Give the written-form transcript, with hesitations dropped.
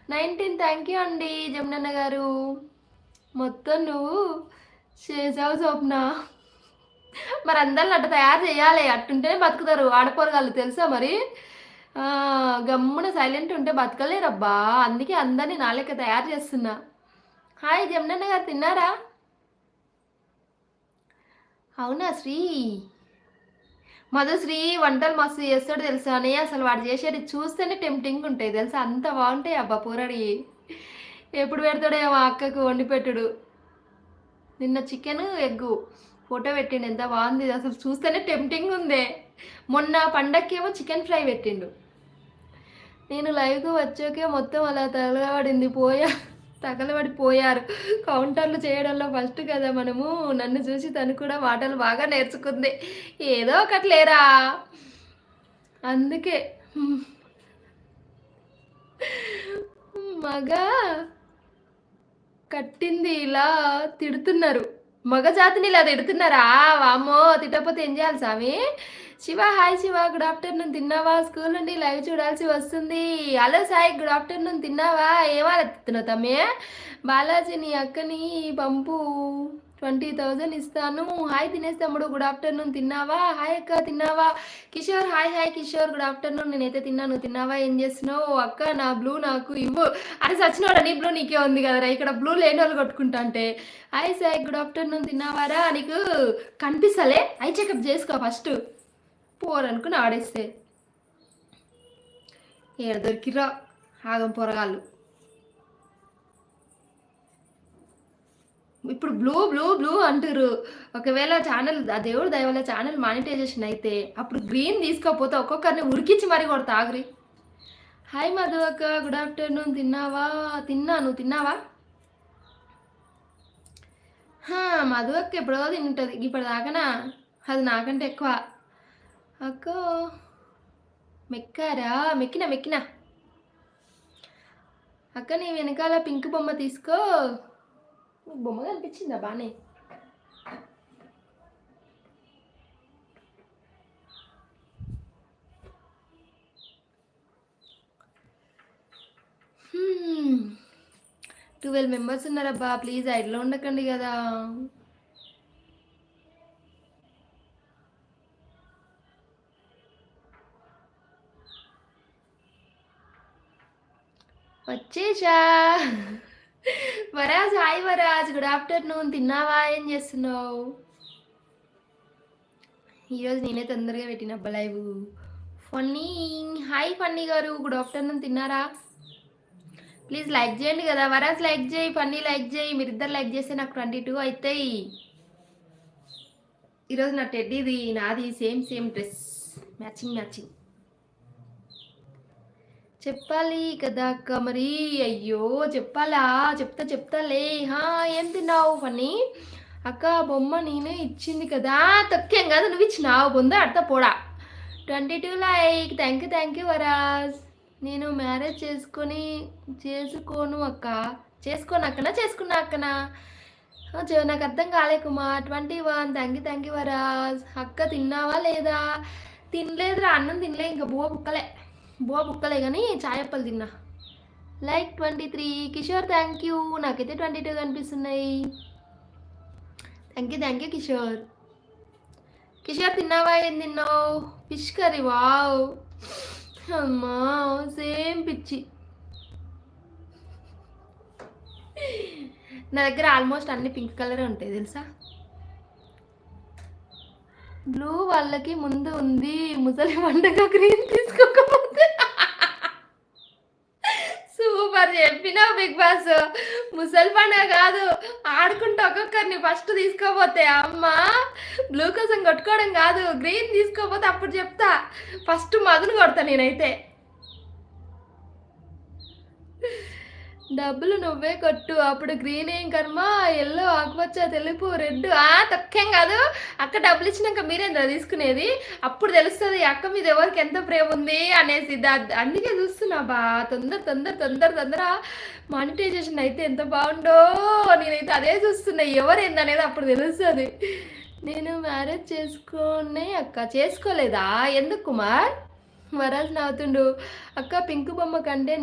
19 thank you అండి జమునన్న గారు. మొత్తం నువ్వు చేసావు స్వప్న. మరి అందరిని అట్ట తయారు చేయాలి, అట్టుంటేనే బతుకుతారు ఆడపోరగాళ్ళు తెలుసా మరి. గమ్మున సైలెంట్ ఉంటే బతకలేరబ్బా, అందుకే అందరినీ నా లెక్క తయారు చేస్తున్నా. హాయ్ జమునన్న గారు, తిన్నారా? అవునా శ్రీ? మధుశ్రీ వంటలు మస్తు చేస్తాడు తెలుసా అని, అసలు వాడు చేసేది చూస్తేనే టెంప్టింగ్ ఉంటాయి తెలుసా, అంత బాగుంటాయి అబ్బా పూరడి. ఎప్పుడు పెడతాడో మా అక్కకు వండి పెట్టుడు. నిన్న చికెన్ ఎగ్గు ఫోటో పెట్టిండు, ఎంత బాగుంది అసలు, చూస్తేనే టెంప్టింగ్ ఉంది. మొన్న పండక్కేమో చికెన్ ఫ్రై పెట్టిండు. నేను లైవ్కి వచ్చాకే మొత్తం అలా తగలబడిపోయారు కౌంటర్లు చేయడంలో ఫస్ట్ కదా మనము. నన్ను చూసి తను కూడా మాటలు బాగా నేర్చుకుంది, ఏదో ఒకటి లేరా అందుకే. మగ కట్టింది ఇలా తిడుతున్నారు, మగ జాతిని ఇలా తిడుతున్నారా? వామ్మో, తిట్టకపోతే ఏం చేయాలి స్వామి. Shiva hi Shiva, good afternoon, తిన్నావా? స్కూల్ నుండి లైవ్ చూడాల్సి వస్తుంది. హలో సాయి, గుడ్ ఆఫ్టర్నూన్, తిన్నావా? ఏమాలెత్తుతున్నావు తమ్మే? బాలాజీ నీ అక్కని పంపు, 20,000 ఇస్తాను. హాయ్ తినేసి తమ్ముడు, గుడ్ ఆఫ్టర్నూన్, తిన్నావా? హాయ్ అక్క, తిన్నావా? Kishore hi hi Kishore, good afternoon, నేనైతే తిన్నాను, తిన్నావా? ఏం చేస్తున్నావు? అక్క నా బ్లూ నాకు ఇవ్వు. అని సచ్చినోడా, నీ బ్లూ నీకే ఉంది కదరా, ఇక్కడ బ్లూ లేని వాళ్ళు కొట్టుకుంటా అంటే. హాయ్ సాయి, గుడ్ ఆఫ్టర్నూన్, తిన్నావారా? నీకు కనిపిస్తలే, ఐ చెకప్ చేసుకో ఫస్ట్. పోరనుకుని ఆడేస్తే ఏడ దొరికిరా ఆగం పొరగాళ్ళు. ఇప్పుడు బ్లూ బ్లూ బ్లూ అంటారు. ఒకవేళ ఛానల్ ఆ దేవుడు దయవల్ల ఛానల్ మానిటైజేషన్ అయితే అప్పుడు గ్రీన్ తీసుకోకపోతే ఒక్కొక్కరిని ఉరికించి మరీ కొడతా ఆగ్రి. హాయ్ మధు అక్క, గుడ్ ఆఫ్టర్నూన్, తిన్నావా? తిన్నాను, తిన్నావా? మధు అక్క ఎప్పుడో తింటుంది, ఇప్పుడు దాకానా? అది నాకంటే ఎక్కువ. అక్క మెక్కారా? మెక్కినా అక్క, నీ వెనకాల పింక్ బొమ్మ తీసుకో. బొమ్మ కనిపించిందా బానే? హ్మ్, 12 మెంబర్స్ ఉన్నారబ్బా, ప్లీజ్ ఐడ్లో ఉండకండి కదా. వచ్చేసా. వరాజ్ హాయ్ వరాజ్, గుడ్ ఆఫ్టర్నూన్, తిన్నావా? ఏం చేస్తున్నావు? ఈరోజు నేనే తొందరగా పెట్టినబ్బా లైవ్. ఫన్నీ హాయ్ ఫన్నీ గారు, గుడ్ ఆఫ్టర్నూన్, తిన్నారా? ప్లీజ్ లైక్ చేయండి కదా. వరాజ్ లైక్ చేయి, ఫన్నీ లైక్ చేయి, మీరిద్దరు లైక్ చేస్తే నాకు 22 అవుతాయి. ఈరోజు నా టెడ్డీది నాది సేమ్ సేమ్ డ్రెస్, మ్యాచింగ్. చెప్పాలి కదా అక్క మరి. అయ్యో చెప్పాలా, చెప్తాలే. ఏం తిన్నావు ఫన్నీ? అక్క బొమ్మ నేనే ఇచ్చింది కదా. తొక్కేం కాదు, నువ్వు ఇచ్చినావు బొంద అడతా పోడా. 22 like, thank you వరాజ్. నేను మ్యారేజ్ చేసుకోను అక్క. చేసుకున్నా అక్కనా? నాకు అర్థం కాలే కుమార్. 21 thank you వరాజ్. అక్క తిన్నావా లేదా? తినలేదురా, అన్నం తినలే, ఇంకా బువ్వ బుక్కలే కానీ చాయప్పలు తిన్నా. Like 23 Kishore, thank you. నాకైతే 22 కనిపిస్తున్నాయి. Thank you Kishore. తిన్నావా? ఏం తిన్నావు? Fish curry, wow. అమ్మా సేమ్ పిచ్చి. నా దగ్గర ఆల్మోస్ట్ అన్ని పింక్ కలరే ఉంటాయి తెలుసా. బ్లూ వాళ్ళకి ముందు ఉంది, ముసలి పండుగ గ్రీన్ తీసుకోకపోతే. సూపర్ చెప్పినావు బిగ్ బాస్. ముసలి పండుగ కాదు, ఆడుకుంటూ ఒక్కొక్కరిని ఫస్ట్ తీసుకోపోతే అమ్మ బ్లూ కోసం కొట్టుకోవడం కాదు, గ్రీన్ తీసుకోపోతే అప్పుడు చెప్తా. ఫస్ట్ మధును కొడతా నేనైతే. డబ్బులు నువ్వే కొట్టు, అప్పుడు గ్రీన్ ఏం కర్మ, ఎల్లో ఆకుపచ్చ తెలుపు రెడ్. తొక్కేం కాదు అక్క, డబ్బులు ఇచ్చినాక మీరేంద్ర తీసుకునేది, అప్పుడు తెలుస్తుంది అక్క మీద ఎవరికి ఎంత ప్రేమ ఉంది అనేసి. అందుకే చూస్తున్నా బా, తొందర మానిటైజేషన్ అయితే ఎంత బాగుండో. నేనైతే అదే చూస్తున్నా, ఎవరేందనేది అప్పుడు తెలుస్తుంది. నేను మ్యారేజ్ చేసుకోనే అక్క. చేసుకోలేదా? ఎందుకు కుమార్? వరాజ్ నవ్వుతుండు. అక్క పింక్ బొమ్మ కంటే